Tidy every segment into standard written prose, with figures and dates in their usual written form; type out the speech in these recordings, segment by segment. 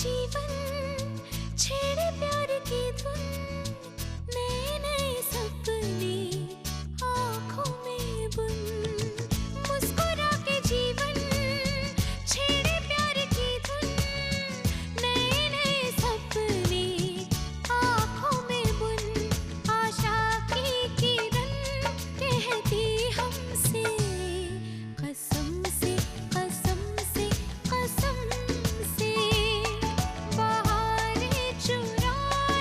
जीवन छेड़े प्यार की धुन, नए नए सपने आँखों में बुन। मुस्कुरा के जीवन छेड़े प्यार की धुन, नए नए सपने आँखों में बुन। आशा की किरण कहती हमसे कसम से कसम से कसम से, बहारें चुरा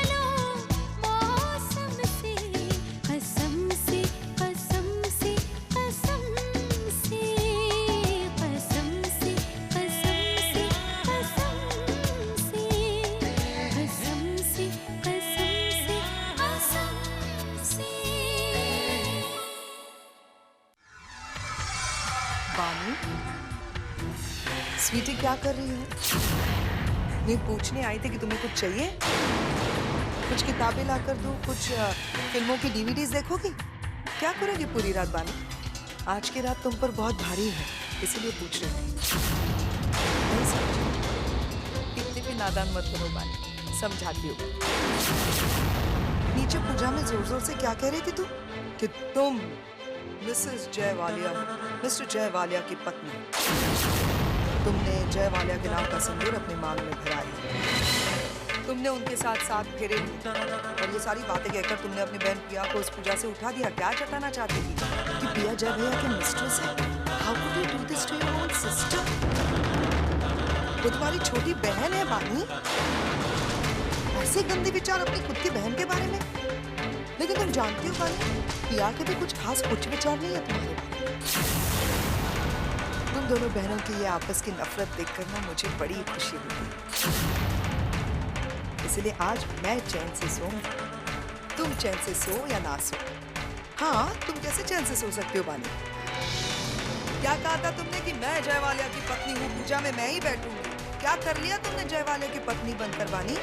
लो मौसम से, कसम से कसम से कसम से, कसम से कसम से कसम से, कसम से कसम से कसम से। बानी, स्वीटी क्या कर रही हो? मैं पूछने आई थी कि तुम्हें कुछ चाहिए? कुछ किताबें ला कर दूं, कुछ फिल्मों की डीवीडीज देखोगी? क्या करोगी पूरी रात बानी? आज की रात तुम पर बहुत भारी है, इसीलिए पूछ रही थी। नहीं समझी? इतनी भी नादान मत बनो बानी, समझाती हो। नीचे पूजा में जोर जोर से क्या कह रही थी तू? कि तुम मिसेस जयवालिया, मिस्टर जयवालिया की पत्नी। तुमने जयवालिया के नाम का सिंदूर अपने मांग में भरा है। तुमने उनके साथ साथ फेरे लिए और ये सारी बातें कहकर तुमने अपनी बहन पिया को उस पूजा से उठा दिया। क्या जताना चाहती थी कि पिया जय भैया के मिस्ट्रेस है? How could you do this to your own sister? वो तुम्हारी छोटी बहन है बानी। ऐसे गंदे विचार अपनी खुद की बहन के बारे में? लेकिन तुम जानती हो बानी, पिया के भी कुछ खास कुछ विचार नहीं है तुम्हारे बारे में। तुम दोनों बहनों की ये आपस की नफरत देखकर ना मुझे बड़ी खुशी होती। इसलिए आज मैं चैन से सोऊंगी। तुम चैन से सो या ना सो। हाँ, तुम कैसे चैन से सो सकती हो बानी? क्या कहा था तुमने कि मैं जयवालिया की पत्नी हूँ, पूजा में मैं ही बैठूंगी? क्या कर लिया तुमने जयवालिया की पत्नी बनकर बानी?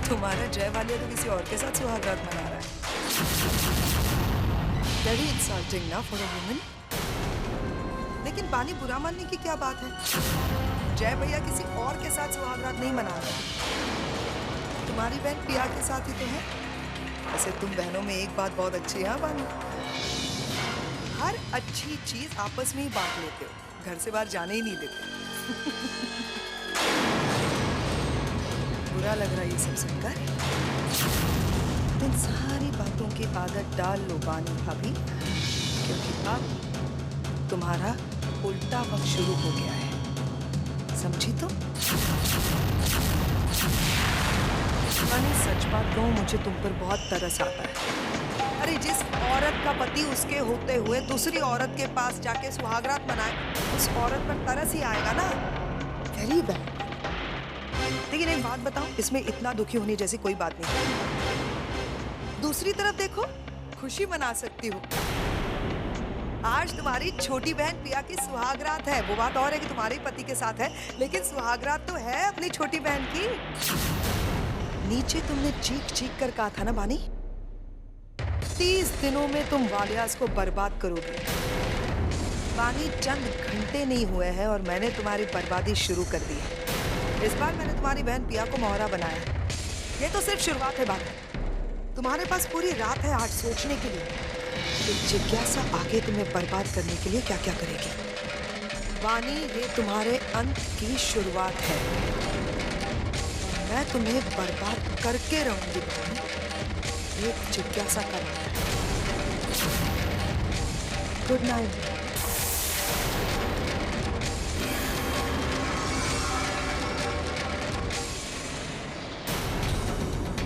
तुम्हारा जयवालिया तो किसी और के साथ सुहागरात मना रहा है। Very insulting ना for a woman। लेकिन बानी, बुरा मानने की क्या बात है? जय भैया किसी और के साथ सुहागरात नहीं मना रहे। तुम्हारी बहन पिया के साथ ही तो है। वैसे तुम बहनों में एक बात बहुत अच्छी है बानी, हर अच्छी चीज आपस में ही बांट लेते हो, घर से बाहर जाने ही नहीं देते। बुरा लग रहा है ये सब सुनकर। इन सारी बातों की आदत डाल लो बानी भाभी, क्योंकि अब तुम्हारा उल्टा वक्त शुरू हो गया है, समझी? तो बानी, सच बात कहूं, मुझे तुम पर बहुत तरस आता है। अरे जिस औरत का पति उसके होते हुए दूसरी औरत के पास जाके सुहागरात मनाए, उस औरत पर तरस ही आएगा ना। Very bad. लेकिन एक बात बताओ, इसमें इतना दुखी होने जैसी कोई बात नहीं। दूसरी तरफ देखो, खुशी मना सकती हो। आज तुम्हारी छोटी बहन पिया की सुहागरात है। वो बात और है कि तुम्हारे पति के साथ है, लेकिन सुहागरात तो है अपनी छोटी बहन की। नीचे तुमने चीख चीख कर कहा था ना बानी, 30 दिनों में तुम वालियास को बर्बाद करोगे। बानी, चंद घंटे नहीं हुए हैं और मैंने तुम्हारी बर्बादी शुरू कर दी है। इस बार मैंने तुम्हारी बहन पिया को मोहरा बनाया। ये तो सिर्फ शुरुआत है बानी। तुम्हारे पास पूरी रात है आज सोचने के लिए कि जिज्ञासा आगे तुम्हें बर्बाद करने के लिए क्या क्या करेगी। बानी, ये तुम्हारे अंत की शुरुआत है। मैं तुम्हें बर्बाद करके रहूंगी बानी। एक जिज्ञासा कर। Good night.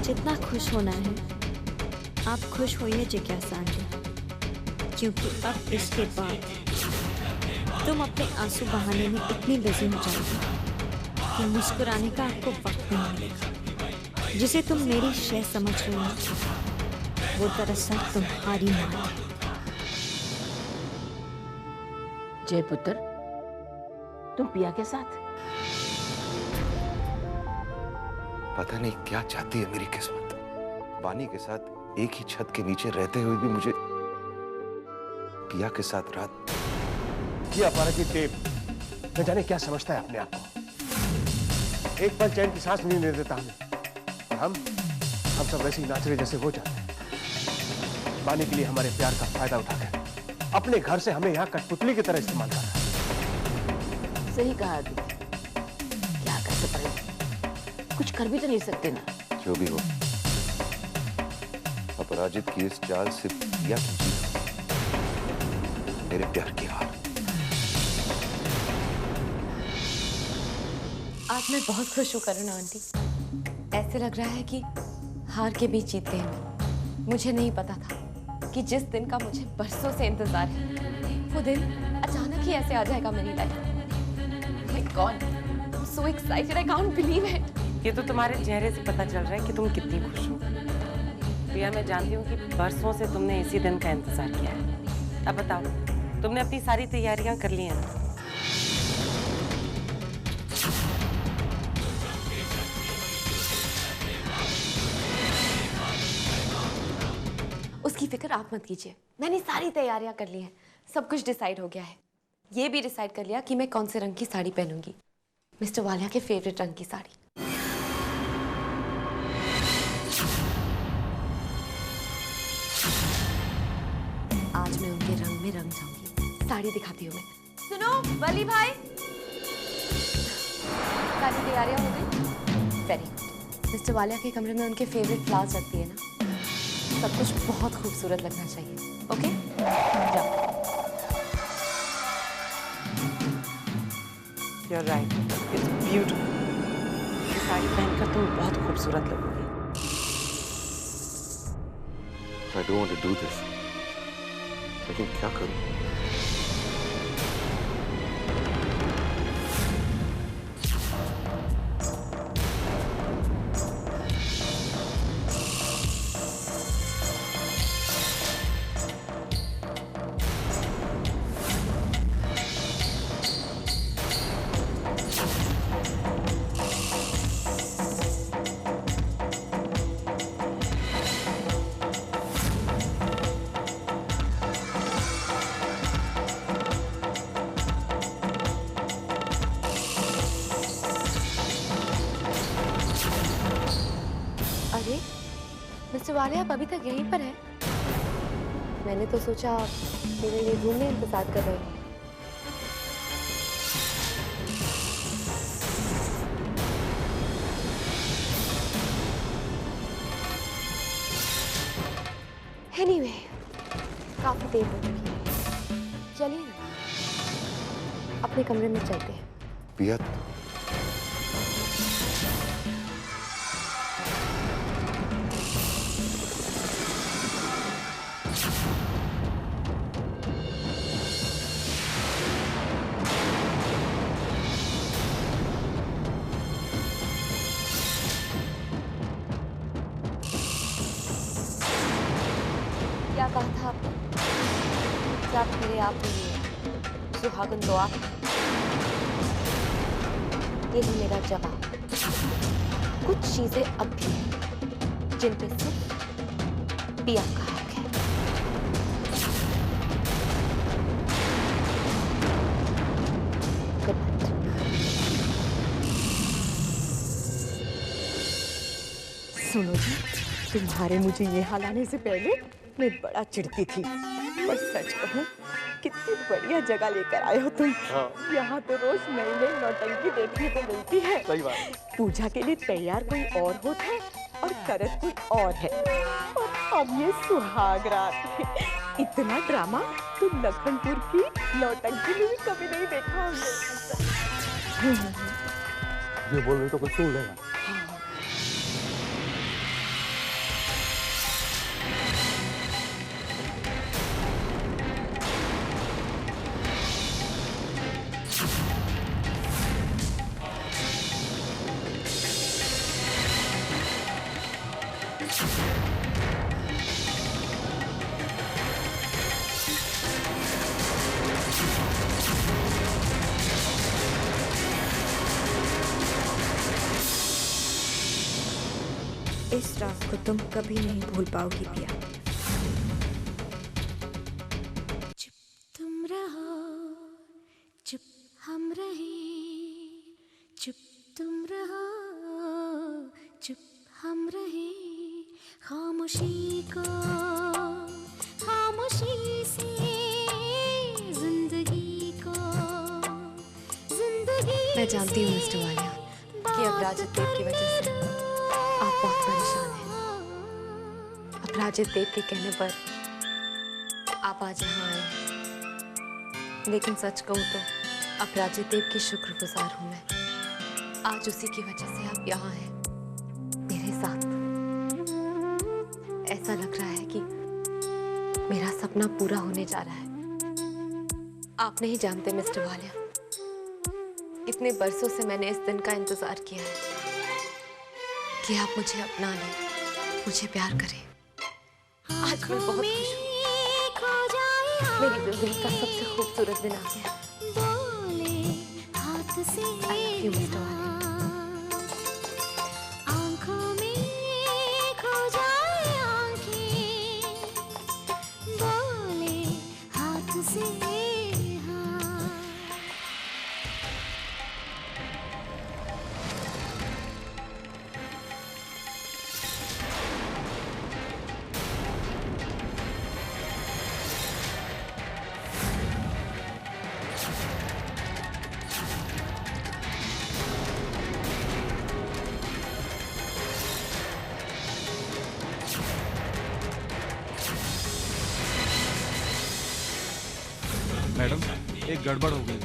जितना खुश होना है आप खुश होइए जिज्ञासा आंटी, क्योंकि अब इसके बाद तुम अपने आंसू बहाने में इतनी बिजी हो जाओगी कि मुस्कुराने का आपको वक्त नहीं मिलेगा। जिसे तुम मेरी शय समझ रही हो वो दरअसल तुम्हारी मां है। जय पुत्र, तुम पिया के साथ? पता नहीं क्या चाहती है मेरी किस्मत। बानी के साथ एक ही छत के नीचे रहते हुए भी मुझे पिया के साथ रात। किया पारा की टेप, न जाने क्या समझता है अपने आप को। एक पल चैन की सांस नहीं लेने देता हमें। और हम सब वैसे ही नाच रहे जैसे वो चाहते हैं। बानी के लिए हमारे प्यार का फायदा उठाकर अपने घर से हमें यहाँ कठपुतली की तरह इस्तेमाल कर रहा है। सही कहा आदित्य, क्या कर सकते हैं? कुछ कर भी तो नहीं सकते ना। जो भी हो, अपराजित की इस चाल से पिया की जीत, मेरे प्यार की हार। आज मैं बहुत खुश हूँ करुणा आंटी। ऐसे लग रहा है कि हार के बीच जीत गए हम। मुझे नहीं पता था कि जिस दिन का मुझे बरसों से इंतजार है, वो दिन अचानक ही ऐसे आ जाएगा मेरी life. My God, I am so excited, I can't believe it. ये तो तुम्हारे चेहरे से पता चल रहा है कि तुम कितनी खुश हो। प्रिया, मैं जानती हूँ कि बरसों से तुमने इसी दिन का इंतजार किया है। अब बताओ, तुमने अपनी सारी तैयारियां कर ली हैं ना? उसकी फिक्र आप मत कीजिए, मैंने सारी तैयारियां कर ली हैं। सब कुछ डिसाइड हो गया है। ये भी डिसाइड कर लिया कि मैं कौन से रंग की साड़ी पहनूंगी। मिस्टर वालिया के फेवरेट रंग की साड़ी। आज मैं उनके रंग में रंग जाऊंगी। साड़ी दिखाती हूँ मैं। सुनो वली भाई, सारी तैयारियां हो गई? Very good. मिस्टर वालिया के कमरे में उनके फेवरेट फ्लावर्स रखती है ना, सब कुछ बहुत खूबसूरत लगना चाहिए। ओके, जाओ। You're right. It's beautiful. ये साड़ी पहनकर तुम बहुत खूबसूरत लगोगी। I don't want to do this. लेकिन क्या करूं? अरे मिस्टर वालिया, आप अभी तक यहीं पर हैं? मैंने तो सोचा आप मेरे लिए रूम में इंतजार कर रहे हैं। एनीवे, काफी देर हो चुकी है। चलिए ना, अपने कमरे में चलते हैं। पिया, क्या कहा था आपने? क्या मेरे आप नहीं है, सुहागन तो आप। ये है मेरा जवाब। कुछ चीजें अब भी हैं जिन पे सिर्फ पिया का हक है। Good night. सुनो जी, तुम्हारे मुझे ये हाल आने से पहले मैं बड़ा चिढ़ती थी, पर सच कहूँ कितनी बढ़िया जगह लेकर आए हो तुम। यहाँ तो रोज नई नई नौटंकी देखने को मिलती है। सही बात। पूजा के लिए तैयार कोई और होता है और करत कोई और है, और अब ये सुहाग रात है। इतना ड्रामा तो लखनपुर की नौटंकी में भी कभी नहीं देखा हमने। ये बोल रही तो कुछ सुन लेगा। इस रात को तुम कभी नहीं भूल पाओगी पिया। चुप तुम रहो, चुप हम रहे, चुप तुम रहो, हम रहे खामोशी को, खामोशी से जिंदगी को, जिंदगी। मैं जानती हूँ मिस्टर वालिया कि अपराजित देव की वजह से आप बहुत परेशान हैं। अपराजित देव के कहने पर आप आज यहाँ आए हैं, लेकिन सच कहूँ तो अपराजित देव की शुक्रगुजार हूँ मैं। आज उसी की वजह से आप यहाँ हैं मेरे साथ। ऐसा लग रहा है कि मेरा सपना पूरा होने जा रहा है। आप नहीं जानते मिस्टर वालिया, इतने बरसों से मैंने इस दिन का इंतजार किया है कि आप मुझे अपना लें, मुझे प्यार करें। आज मैं बहुत खुश हूँ। मेरी जिंदगी का सबसे खूबसूरत दिन आ गया। I love you, mister Walia. Madam, एक गड़बड़ हो गई।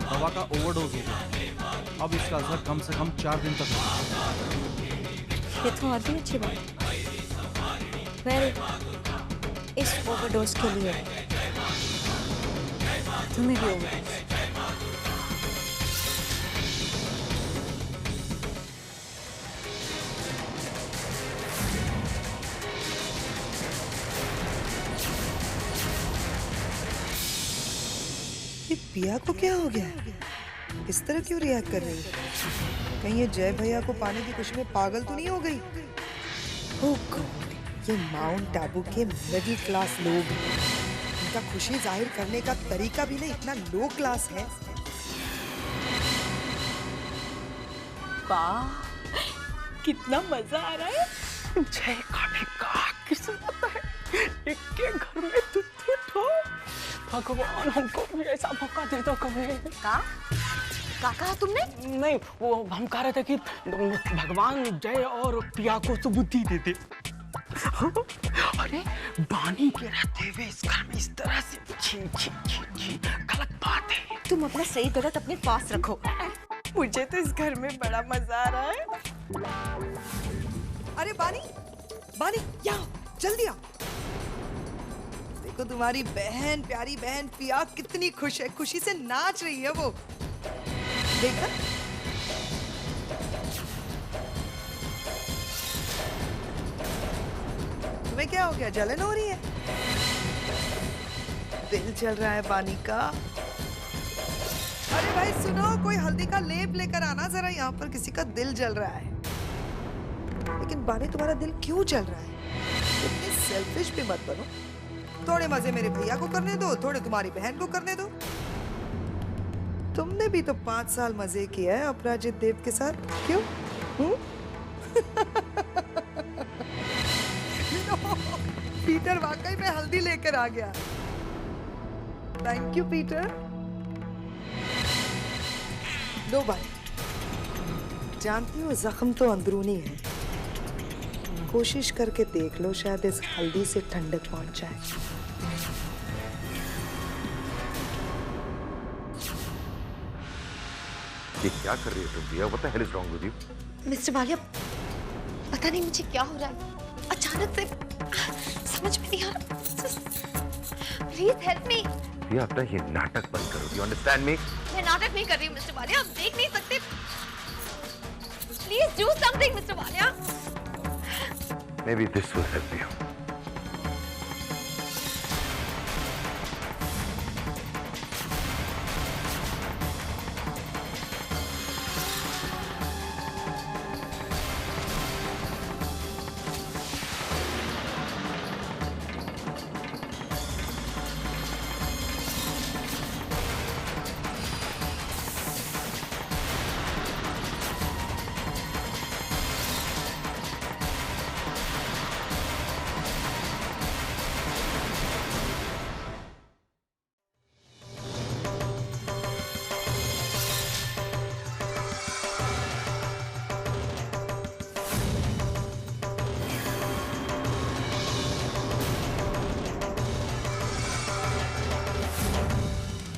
दवा का ओवरडोज हो गया। अब इसका असर कम से कम 4 दिन तक होगा। ये तो और भी अच्छी बात है। वेल, इस ओवरडोज के लिए तुम्हें भी ओवरडोज। ये पिया को क्या हो गया? इस तरह क्यों रिएक्ट कर रही है? कहीं ये जय भैया को पाने की खुशी में पागल तो नहीं हो गई? ओह गॉड, ये माउंट आबू के मिडिल क्लास लोग, इनका खुशी जाहिर करने का तरीका भी नहीं इतना लो क्लास है। वाह, कितना मजा आ रहा है। जय खाने का किस्मत है, एक के घर में तू हो। भगवान हमको भी ऐसा मौका दे दो कभी। का कहा तुमने? नहीं, वो हम कह रहे थे कि भगवान जय और पिया को तो बुद्धि दे दे। अरे बानी के रहते हुए इस घर में इस तरह से छी छी छी छी, गलत बात है। तुम अपना सही गलत अपने पास रखो। मुझे तो इस घर में बड़ा मजा आ रहा है। अरे बानी, बानी, यहाँ जल्दी आओ। देखो तुम्हारी बहन, प्यारी बहन पिया कितनी खुश है, खुशी से नाच रही है वो। देखा? तुम्हें क्या हो गया? जलन हो रही है? दिल चल रहा है बानी का। अरे भाई सुनो, कोई हल्दी का लेप लेकर आना जरा, यहाँ पर किसी का दिल जल रहा है। लेकिन बानी तुम्हारा दिल क्यों जल रहा है? इतनी सेल्फिश भी मत बनो। थोड़े मजे मेरे भैया को करने दो, थोड़े तुम्हारी बहन को करने दो। तुमने भी तो 5 साल मजे किया है अपराजित देव के साथ, क्यों? पीटर वाकई में हल्दी लेकर आ गया। Thank you Peter. लो भाई, जानती हो जख्म तो अंदरूनी है, कोशिश करके देख लो, शायद इस हल्दी से ठंडक पहुंच जाए। ये क्या कर रही है तुम पिया? What the hell is wrong with you? Mister Walia, पता नहीं मुझे क्या हो रहा है, अचानक से समझ में नहीं आ रहा। Please help me. पिया अपना ये नाटक बंद करो। You understand me? मैं नाटक नहीं कर रही हूँ मिस्टर वालिया, आप देख नहीं सकते। Please do something mister Walia. Maybe this will help you.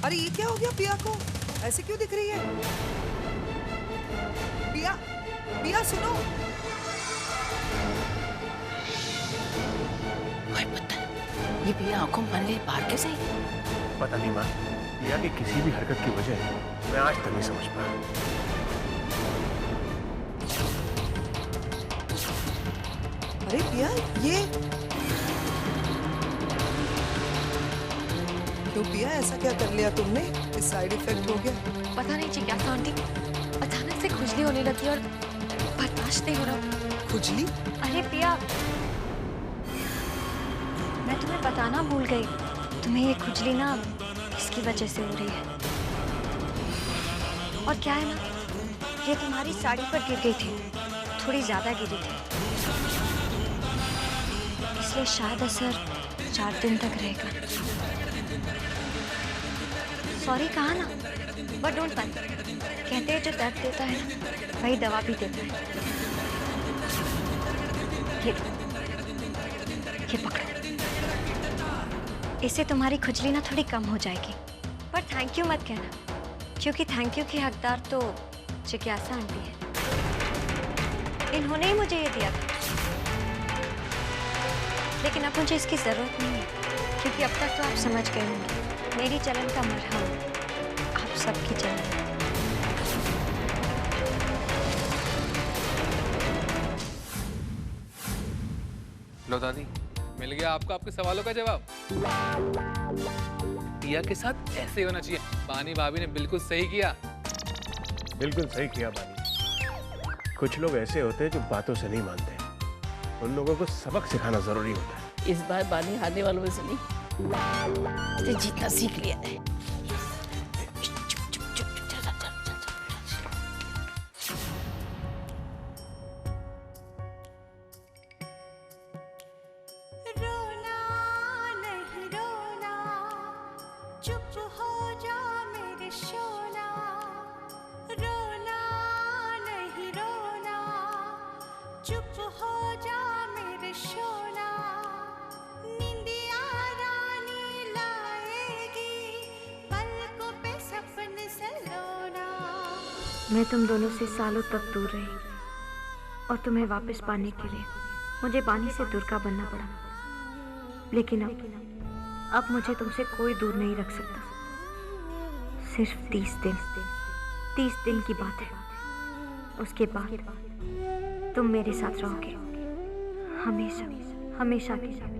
अरे ये क्या हो गया पिया को? ऐसे क्यों दिख रही है? पिया, पिया सुनो। भाई पता है, ये पिया आंखों में पानी बाहर कैसे आई? पता नहीं माँ, पिया की किसी भी हरकत की वजह मैं आज तक नहीं समझ पाया। अरे पिया, ये क्यों पिया, ऐसा क्या कर लिया तुमने? इस साइड इफेक्ट हो गया? पता नहीं जिज्ञासा आंटी, अचानक से खुजली होने लगी और बर्दाश्त नहीं हो रहा। खुजली? अरे पिया, मैं तुम्हें बताना भूल गई, तुम्हें ये खुजली ना इसकी वजह से हो रही है। और क्या है ना, ये तुम्हारी साड़ी पर गिर गई थी, थोड़ी ज्यादा गिरी थी, इसलिए शायद असर 4 दिन तक रहेगा। सॉरी कहा ना, बट डोंट पैनिक। कहते हैं जो दर्द देता है ना, वही दवा भी देता है। ये पकड़ो, इससे तुम्हारी खुजली ना थोड़ी कम हो जाएगी। पर थैंक यू मत कहना, क्योंकि थैंक यू की हकदार तो जिज्ञासा आंटी है। इन्होंने ही मुझे ये दिया था, लेकिन अब मुझे इसकी जरूरत नहीं है, क्योंकि अब तक तो आप समझ गए होंगे, मेरी जलन का मरहम आप सबकी जलन। लो दादी, मिल गया आपको आपके सवालों का जवाब। पिया के साथ ऐसे ही होना चाहिए। बानी भाभी ने बिल्कुल सही किया। बिल्कुल सही किया बानी। कुछ लोग ऐसे होते हैं जो बातों से नहीं मानते, उन लोगों को सबक सिखाना जरूरी होता है। इस बार बानी हारने वालों में से नहीं, तो जीतना सीख लिया है। मैं तुम दोनों से सालों तक दूर रही, और तुम्हें वापस पाने के लिए मुझे बानी से दूर का बनना पड़ा। लेकिन अब मुझे तुमसे कोई दूर नहीं रख सकता। सिर्फ 30 दिन की बात है। उसके बाद तुम मेरे साथ रहोगे, हमेशा हमेशा के साथ।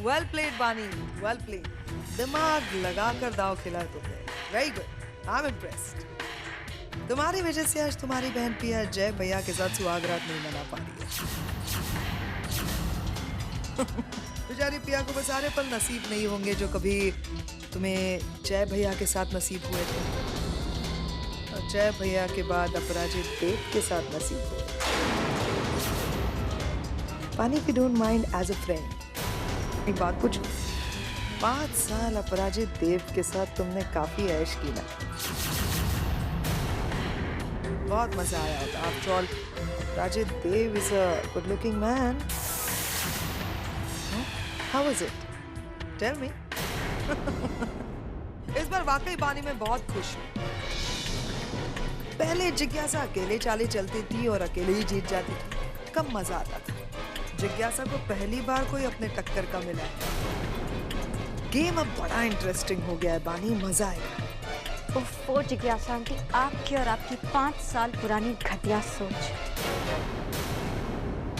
वेल प्लेड बानी, वेल प्लेड। दिमाग लगाकर दाव खेला तुमने। Very good, I am impressed. तुम्हारी वजह से आज तुम्हारी बहन पिया जय भैया के साथ सुहागरात नहीं मना पा रही है। बेचारी पिया को बस सारे पल नसीब नहीं होंगे जो कभी तुम्हें जय भैया के साथ नसीब हुए थे, और जय भैया के बाद अपराजित देव के साथ नसीब हुए। पानी की don't mind as a friend, एक बात पूछूं? 5 साल अपराजित देव के साथ तुमने काफी ऐश की ना? बहुत मजा आया होगा। After all Aparajit Dev is a good looking man. How was it? Tell me. इस बार वाकई बानी में बहुत खुश हूँ। पहले जिज्ञासा अकेले चाले चलती थी और अकेले ही जीत जाती थी, कम मजा आता था। जिज्ञासा को पहली बार कोई अपने टक्कर का मिला है। गेम अब बड़ा इंटरेस्टिंग हो गया है बानी, मजा आएगा। ओफो जिज्ञासा आंटी, आपकी और आपकी 5 साल पुरानी घटिया सोच।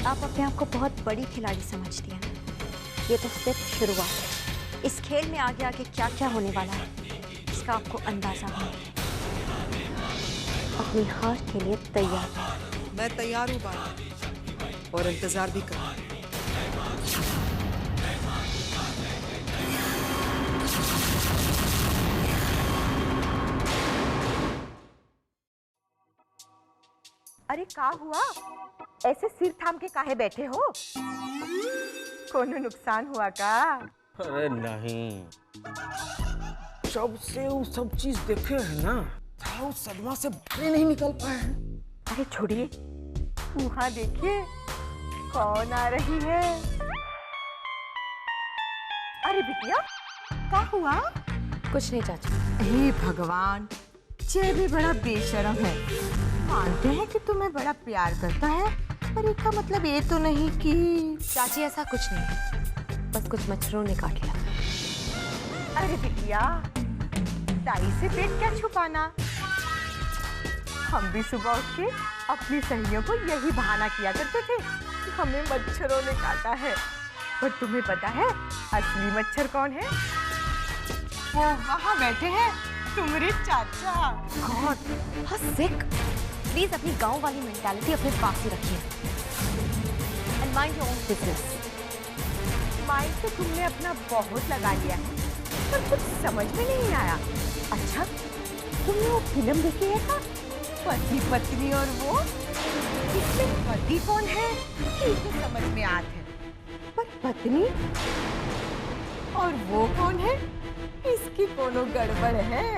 आप अपने आप को बहुत बड़ी खिलाड़ी समझती हैं। ये तो सिर्फ शुरुआत है। इस खेल में आगे आगे क्या क्या होने वाला है, इसका आपको अंदाजा भी नहीं। अपनी हार के लिए तैयार है। मैं तैयार हूँ बानी, और इंतजार भी करूँ। अरे का हुआ? ऐसे सिर थाम के काहे बैठे हो? कोनो नुकसान हुआ का? अरे नहीं, जब से वो सब चीज देखे है ना, वो सदमा से बाहर नहीं निकल पाए हैं। अरे छोड़िए, वहाँ देखिए कौन आ रही है। अरे बिटिया, क्या हुआ? कुछ नहीं चाची। हे भगवान, ये भी बड़ा बेशर्म है। मानते हैं कि तुम्हें बड़ा प्यार करता है, पर इसका मतलब ये तो नहीं कि... चाची ऐसा कुछ नहीं, बस कुछ मच्छरों ने काट लिया। अरे बिटिया, ताई से पेट क्या छुपाना? हम भी सुबह उठ के अपनी सहेलियों को यही बहाना किया करते थे कि हमें मच्छरों ने काटा है। पर तुम्हें पता है असली मच्छर कौन है? वो वहाँ बैठे हैं, तुम्हारे चाचा। God, how sick. प्लीज अपनी गांव वाली मेंटालिटी अपने पास ही रखिए। And mind your own business. Mind तो तुमने अपना बहुत लगा लिया है, पर कुछ समझ में नहीं आया। अच्छा, तुमने वो फिल्म देखी है क्या? पति पत्नी और वो? इसमें पति कौन है ये तो समझ में आता है, पर पत्नी और वो कौन है इसकी कोनो गड़बड़ है।